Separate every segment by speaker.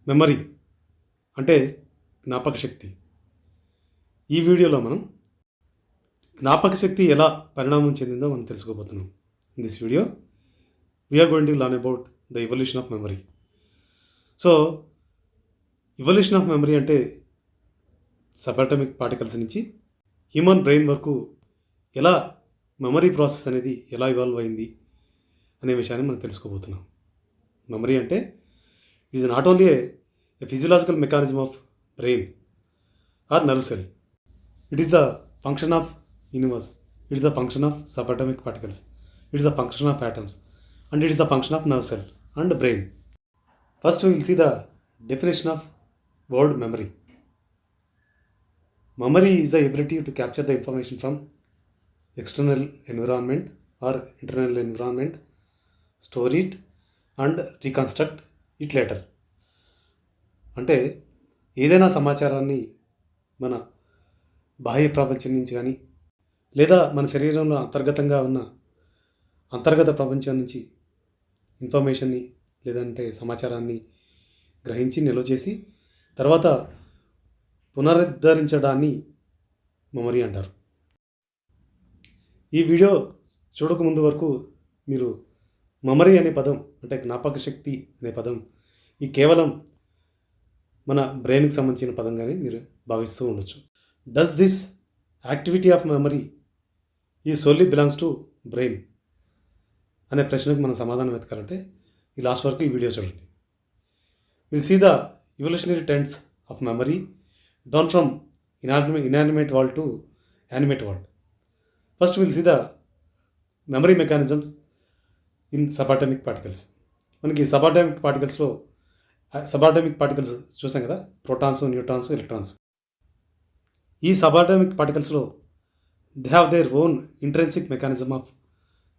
Speaker 1: Memory అంటే జ్ఞాపక శక్తి. ఈ వీడియోలో మనం జ్ఞాపక శక్తి ఎలా పరిణామం చెందిందో మనం తెలుసుకోబోతున్నాం. In this video we're going to learn about the evolution of memory. So evolution of memory అంటే సబాటమిక్ పార్టికల్స్ నుంచి హ్యూమన్ బ్రెయిన్ వరకు ఎలా మెమరీ ప్రాసెస్ అనేది ఎలా ఇవాల్వ్ అయింది అనే విషయాన్ని మనం తెలుసుకోబోతున్నాం. మెమరీ అంటే it is not only a physiological mechanism of brain or nerve cell. It is the function of universe. It is the function of subatomic particles. It is the function of atoms. And it is the function of nerve cell and brain. First we will see the definition of word memory. Memory is the ability to capture the information from external environment or internal environment, store it and reconstruct it later. అంటే ఏదైనా సమాచారాన్ని మన బాహ్య ప్రపంచం నుంచి కానీ లేదా మన శరీరంలో అంతర్గతంగా ఉన్న అంతర్గత ప్రపంచం నుంచి ఇన్ఫర్మేషన్ని లేదంటే సమాచారాన్ని గ్రహించి నిల్వ చేసి తర్వాత పునరుద్ధరించడాన్ని మెమరీ అంటారు. ఈ వీడియో చూడకముందు వరకు మీరు మెమరీ అనే పదం అంటే జ్ఞాపక శక్తి అనే పదం ఈ కేవలం మన బ్రెయిన్కి సంబంధించిన పదంగానే మీరు భావిస్తూ ఉండొచ్చు. Does this activity of memory ఈ సోల్లీ బిలాంగ్స్ టు బ్రెయిన్ అనే ప్రశ్నకు మనం సమాధానం వెతకాలంటే ఈ లాస్ట్ వరకు ఈ వీడియో చూడండి. Will see the evolutionary trends of memory down from inanimate world to animate world. First will see the memory mechanisms in subatomic particles. మనకి సబాటమిక్ పార్టికల్స్ చూసాం కదా, ప్రోటాన్స్, న్యూట్రాన్స్, ఎలక్ట్రాన్స్. ఈ సబాటమిక్ పార్టికల్స్లో they have their own intrinsic mechanism of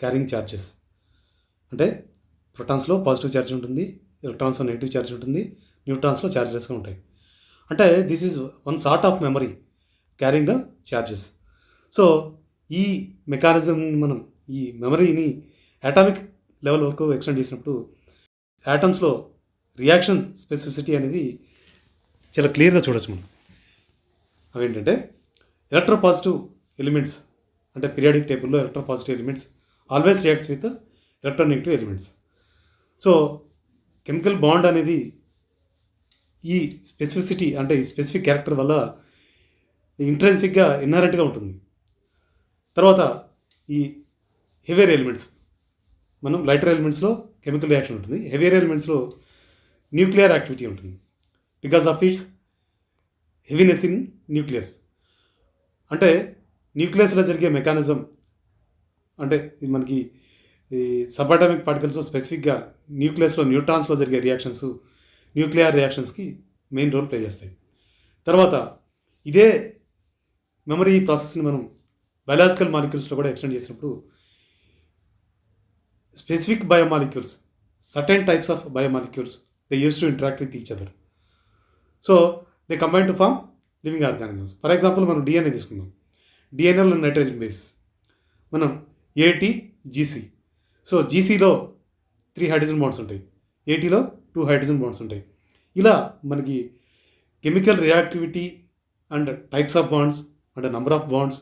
Speaker 1: carrying charges. అంటే ప్రోటాన్స్లో positive charge ఉంటుంది, ఎలక్ట్రాన్స్లో negative charge ఉంటుంది, న్యూట్రాన్స్లో ఛార్జెస్గా ఉంటాయి. అంటే this is one sort of memory carrying the charges. So ఈ మెకానిజం మనం ఈ మెమరీని అటామిక్ లెవెల్ వరకు ఎక్స్టెండ్ చేసినప్పుడు యాటమ్స్లో రియాక్షన్ స్పెసిఫిసిటీ అనేది చాలా క్లియర్గా చూడొచ్చు మనం. అవేంటంటే ఎలక్ట్రోపాజిటివ్ ఎలిమెంట్స్ అంటే పీరియాడిక్ టేబుల్లో electropositive elements always reacts with electronegative elements. So chemical bond అనేది ఈ స్పెసిఫిసిటీ అంటే ఈ స్పెసిఫిక్ క్యారెక్టర్ వల్ల ఇంట్రెన్సిక్గా ఇన్నరెంట్గా ఉంటుంది. తర్వాత ఈ హెవియర్ ఎలిమెంట్స్, మనం లైటర్ ఎలిమెంట్స్లో కెమికల్ రియాక్షన్ ఉంటుంది, హెవియర్ ఎలిమెంట్స్లో న్యూక్లియర్ యాక్టివిటీ ఉంటుంది because of it's heaviness in nucleus. అంటే న్యూక్లియస్లో జరిగే మెకానిజం అంటే మనకి ఈ సబాటమిక్ పార్టికల్స్ స్పెసిఫిక్గా న్యూక్లియస్లో న్యూట్రాన్స్లో జరిగే రియాక్షన్స్ న్యూక్లియర్ రియాక్షన్స్కి మెయిన్ రోల్ ప్లే చేస్తాయి. తర్వాత ఇదే మెమరీ ప్రాసెస్ని మనం బయలాజికల్ మాలిక్యూల్స్లో కూడా ఎక్స్టెండ్ చేసినప్పుడు specific biomolecules, certain types of biomolecules they used to interact with each other. So they combine to form living organisms. For example, మనం DNA తీసుకుందాం. DNAలో నైట్రోజన్ బేస్ మనం ATGC. సో జీసీలో 3 హైడ్రోజన్ బాండ్స్ ఉంటాయి, ATలో 2 hydrogen bonds ఉంటాయి. ఇలా మనకి chemical reactivity and types of wands and number of wands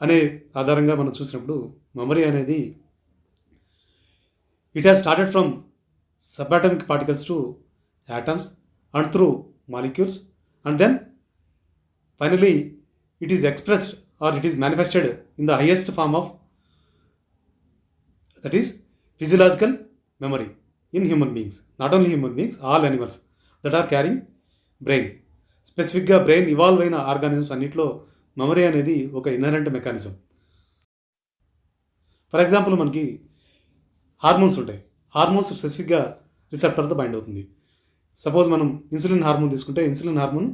Speaker 1: అనే ఆధారంగా మనం చూసినప్పుడు మెమరీ అనేది it has started from subatomic particles to atoms and through molecules, and then finally it is expressed or it is manifested in the highest form of, that is physiological memory in human beings. Not only human beings, all animals that are carrying brain. స్పెసిఫిక్గా brain evolve అయిన organisms అన్నింటిలో memory అనేది ఒక ఇన్నరెంట్ mechanism. For example మనకి hormones ఉంటాయి, hormones స్పెసిఫిక్గా రిసెప్టర్తో bind అవుతుంది. Suppose మనం ఇన్సులిన్ హార్మోన్ తీసుకుంటే ఇన్సులిన్ హార్మోన్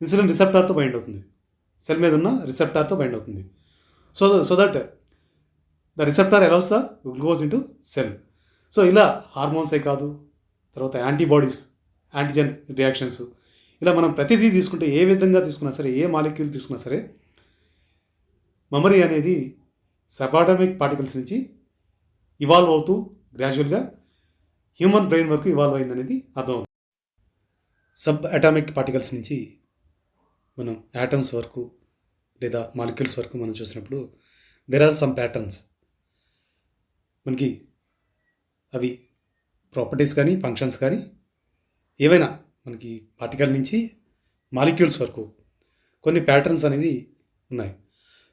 Speaker 1: ఇన్సులిన్ రిసెప్టార్తో బైండ్ అవుతుంది, సెల్ మీద ఉన్న రిసెప్టార్తో బైండ్ అవుతుంది. So that the receptor allows the glucose into cell. So ఇలా హార్మోన్సే కాదు, తర్వాత యాంటీబాడీస్, యాంటీజెన్ రియాక్షన్స్, ఇలా మనం ప్రతిదీ తీసుకుంటే ఏ విధంగా తీసుకున్నా సరే, ఏ మాలిక్యూల్ తీసుకున్నా సరే మెమరీ అనేది సబాటమిక్ పార్టికల్స్ నుంచి ఇవాల్వ్ అవుతూ గ్రాడ్యువల్గా హ్యూమన్ బ్రెయిన్ వరకు ఇవాల్వ్ అయిందనేది అర్థం. సబ్ అటామిక్ పార్టికల్స్ నుంచి మనం యాటమ్స్ వరకు లేదా మాలిక్యూల్స్ వరకు మనం చూసినప్పుడు దెర్ ఆర్ సమ్ ప్యాటర్న్స్. మనకి అవి ప్రాపర్టీస్ కానీ ఫంక్షన్స్ కానీ ఏవైనా మనకి పార్టికల్ నుంచి మాలిక్యూల్స్ వరకు కొన్ని ప్యాటర్న్స్ అనేవి ఉన్నాయి.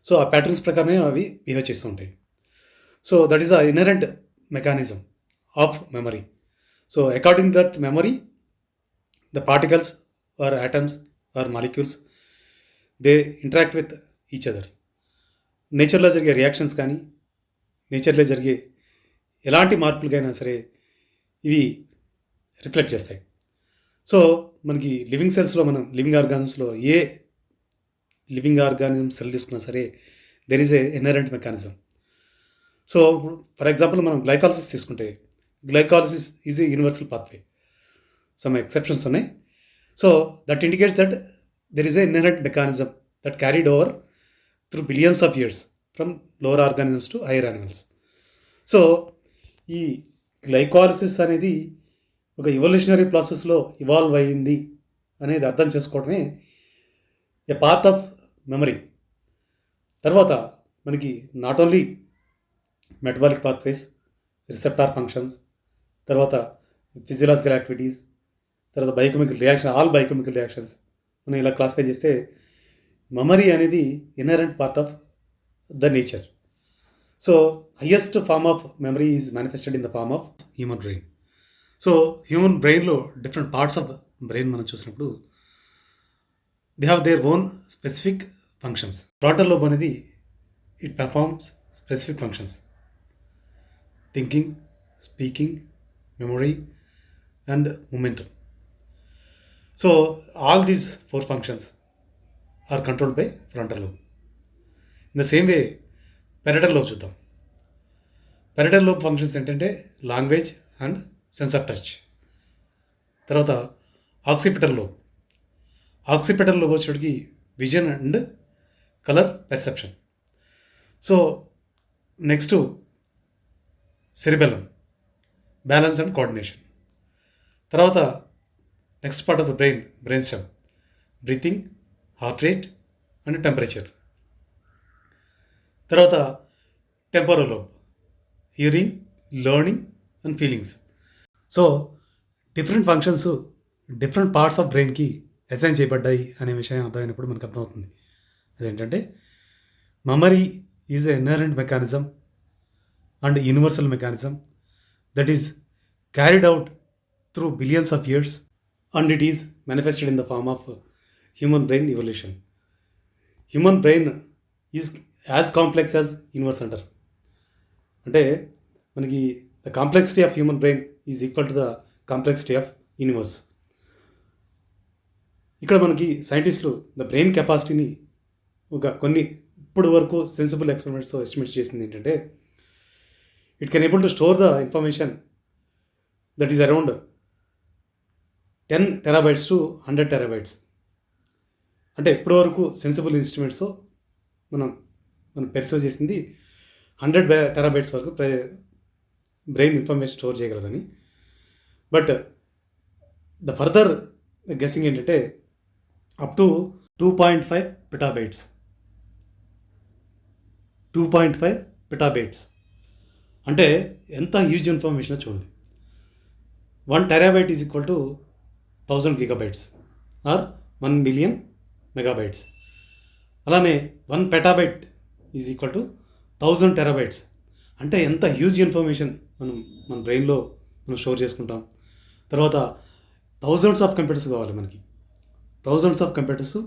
Speaker 1: సో ఆ ప్యాటర్న్స్ ప్రకారమే అవి బిహేవ్ చేస్తూ ఉంటాయి. So that is the inherent mechanism of memory. So according to that memory the particles or atoms or molecules they interact with each other. నేచర్లో జరిగే రియాక్షన్స్ కానీ నేచర్లో జరిగే ఎలాంటి మార్పులకైనా సరే ఇవి రిఫ్లెక్ట్ చేస్తాయి. సో మనకి లివింగ్ సెల్స్లో మనం లివింగ్ ఆర్గానిజమ్స్లో ఏ లివింగ్ ఆర్గానిజం సెల్ తీసుకున్నా సరే there is a inherent mechanism. So for example మనం గ్లైకాలసిస్ తీసుకుంటే glycolysis is a universal pathway. Some exceptions ఉన్నాయి. So that indicates that there is a inherent mechanism that carried over through billions of years from lower organisms to higher animals. So ఈ glycolysis అనేది ఒక evolutionary ప్రాసెస్లో evolve అయ్యింది అనేది అర్థం చేసుకోవడమే ఏ part of memory. తర్వాత మనకి not only metabolic pathways, receptor functions, తర్వాత ఫిజియలాజికల్ యాక్టివిటీస్, తర్వాత biochemical reaction, all biochemical reactions మనం ఇలా క్లాసిఫై చేస్తే మెమరీ అనేది inherent part of the nature. So highest form of memory is manifested in the form of human brain. So human బ్రెయిన్లో different parts of brain మనం చూసినప్పుడు they have their own specific functions. Frontal lobe అనేది it performs specific functions: thinking, speaking, memory and momentum. So all these 4 functions are controlled by frontal lobe. In the same way parietal lobe చూద్దాం. parietal lobe functions ఏంటంటే language and sense of touch. తర్వాత occipital lobe. Occipital lobe వచ్చేటికి vision and colour perception. So next cerebellum, balance and coordination. తర్వాత next part of the brain stem, breathing, heart rate and temperature. తర్వాత temporal lobe, hearing, learning and feelings. So different functions different parts of బ్రెయిన్కి assign చేయబడ్డాయి అనే విషయం అర్థమైనప్పుడు మనకు అర్థమవుతుంది. అదేంటంటే memory is a inherent mechanism and universal mechanism that is carried out through billions of years and it is manifested in the form of human brain evolution. Human brain is as complex as universe అంటారు. అంటే మనకి the complexity of human brain is equal to the complexity of universe. ఇక్కడ మనకి సైంటిస్టులు the brain కెపాసిటీని కొన్ని ఇప్పుడు వరకు సెన్సిబుల్ ఎక్స్పెరిమెంట్స్తో ఎస్టిమేట్ చేసింది ఏంటంటే it can able to store the information that is around 10 terabytes to 100 terabytes. అంటే ఇప్పటి వరకు సెన్సిబుల్ ఇన్స్ట్రుమెంట్స్ మనం పెర్సీవ్ చేసింది 100 terabytes వరకు బ్రెయిన్ ఇన్ఫర్మేషన్ స్టోర్ చేయగలదని. బట్ ద ఫర్దర్ గెస్సింగ్ ఏంటంటే అప్ టు 2.5 petabytes. 2.5 petabytes అంటే ఎంత హ్యూజ్ ఇన్ఫర్మేషన్ చూడండి. 1 terabyte is equal to 1000 gigabytes or 1 million megabytes. అలానే 1 petabyte is equal to 1000 terabytes. అంటే ఎంత హ్యూజ్ ఇన్ఫర్మేషన్ మన బ్రెయిన్లో మనం స్టోర్ చేసుకుంటాం. తర్వాత థౌజండ్స్ ఆఫ్ కంప్యూటర్స్ కావాలి మనకి. థౌజండ్స్ ఆఫ్ కంప్యూటర్స్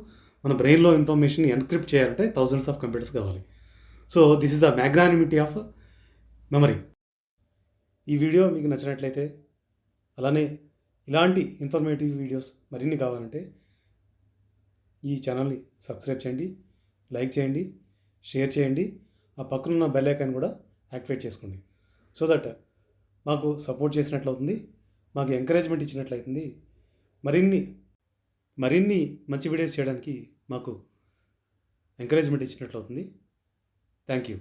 Speaker 1: మన బ్రెయిన్లో ఇన్ఫర్మేషన్ ఎన్క్రిప్ట్ చేయాలంటే థౌజండ్స్ ఆఫ్ కంప్యూటర్స్ కావాలి. So this is the magnanimity of memory. ఈ వీడియో మీకు నచ్చినట్లయితే, అలానే ఇలాంటి ఇన్ఫర్మేటివ్ వీడియోస్ మరిన్ని కావాలంటే ఈ ఛానల్ని సబ్స్క్రైబ్ చేయండి, లైక్ చేయండి, షేర్ చేయండి. ఆ పక్కనున్న బెల్ ఐకాన్ కూడా యాక్టివేట్ చేసుకోండి. సో దట్ మాకు సపోర్ట్ చేసినట్లు అవుతుంది, మాకు ఎంకరేజ్మెంట్ ఇచ్చినట్లయితుంది. మరిన్ని మంచి వీడియోస్ చేయడానికి మాకు ఎంకరేజ్మెంట్ ఇచ్చినట్లు అవుతుంది. Thank you.